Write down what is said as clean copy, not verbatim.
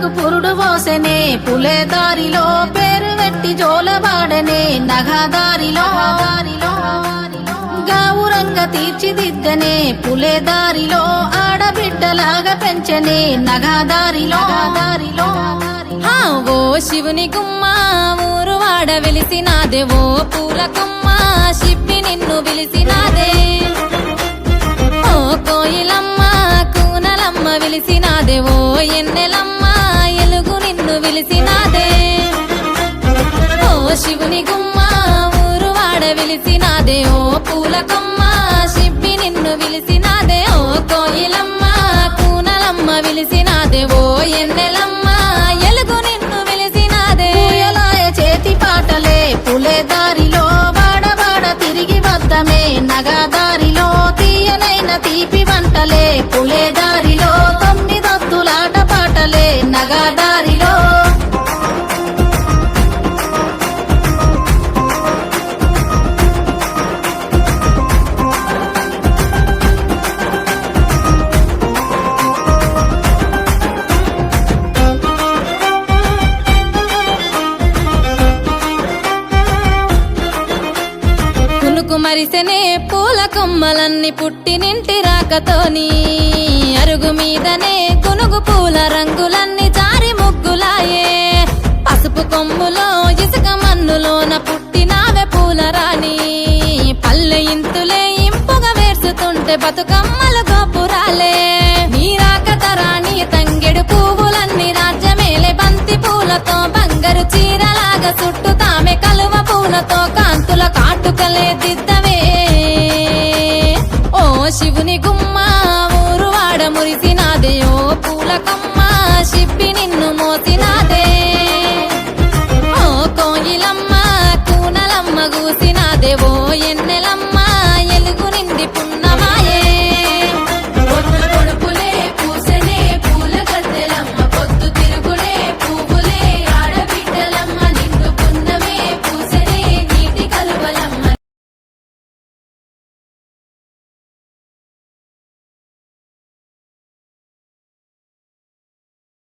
పుట్టకు పురుడు పోసెనే పులే దారిలో పేరు వెట్టి జోలవాడనే నగదారిలో గావురంగా తీర్చిదిద్దనే పులే దారిలో ఆడబిడ్డలాగా పెంచనే నగదారిలో ఓ శివుని గుమ్మ ఊరు వాడ వెలిసినాదే ఓ పూల కొమ్మ శిప్పి నిన్ను పిలిసినాదే ఓ కోయిలమ్మ కూనలమ్మ విలిసినాదే ఓ ఎన్నెలమ్మ ఎలుగు నిన్ను విలిసినాదే ఓ శివుని గుమ్మ ఊరు వాడ వెలిసినాదే ఓ పూల కొమ్మ శిప్పి నిన్ను విలిసినాదే ఓ కోయిలమ్మ కూనలమ్మ విలిసినాదే ఓ ఎన్నెలమ్మ ఎలుగు నిన్ను విలిసినాదే పూయలాయ చేతి పాటలే పులే దారిలో వాడవాడ తిరిగి వద్దమే నగదారిలో తీయనైన తీపి వంటలే పులే దారిలో తొమ్మిదొత్తులాట పాటలే నగదారిలో పునుకు మరిసెనే పూల కొమ్మలన్నీ పుట్టినింటి రాకతోని అరుగు మీదనే గునుగు పూల రంగులన్నీ జారి ముగ్గులాయే పసుపు కొమ్ములో ఇసుక మన్నులోన పుట్టినావే పూల రాణి పల్లె ఇంతులే ఇంపుగా వేర్చుతుంటే బతుకమ్మలు గోపురాలే నీ రాకత రాణి తంగెడు పువ్వులన్నీ రాజ్యమేలే బంతి పూలతో బంగారు చీరలాగా చుట్టుతామె కలువ పూలతో కాంతుల కాటుకలే దిద్దవే ఓ శివుని గుమ్మ ఊరు వాడ మురిసినాదే ఓ పూల కొమ్మ శిప్పి నిన్ను మోసినాదే ఓ కోయిలమ్మ కూనలమ్మ గూసినాదే ఓ ఎన్న